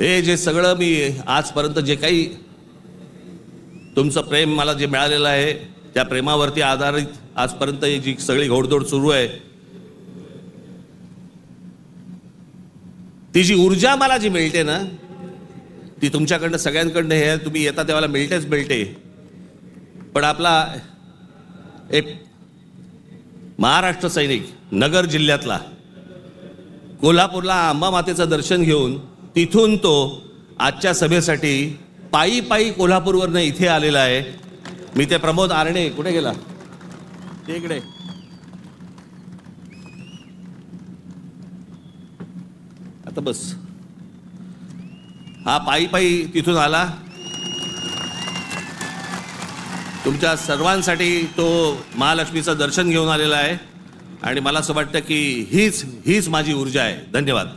हे जे सगळं मी आजपर्यंत जे काही तुमचं प्रेम मला जे मिळालेलं आहे त्या प्रेमावरती आधारित आजपर्यंत जी सगळी घोडदौड सुरू आहे, ती जी ऊर्जा मला जी मिळते ना, ती तुमच्याकडनं सगळ्यांकडनं हे तुम्ही येता तेव्हा मिळतेच मिळते. पण आपला एक महाराष्ट्र सैनिक नगर जिल्ह्यातला कोल्हापूरला अंबा मातेचं दर्शन घेऊन तिथून तो आजच्या सभेसाठी पायी पायी कोल्हापूरवरनं इथे आलेला आहे. मी ते प्रमोद आरणे कुठे गेला ते इकडे आता बस, हा पायी पायी तिथून आला. तुमच्या सर्वांसाठी तो महालक्ष्मीचं दर्शन घेऊन आलेला आहे आणि मला असं वाटतं की हीच माझी ऊर्जा आहे. धन्यवाद.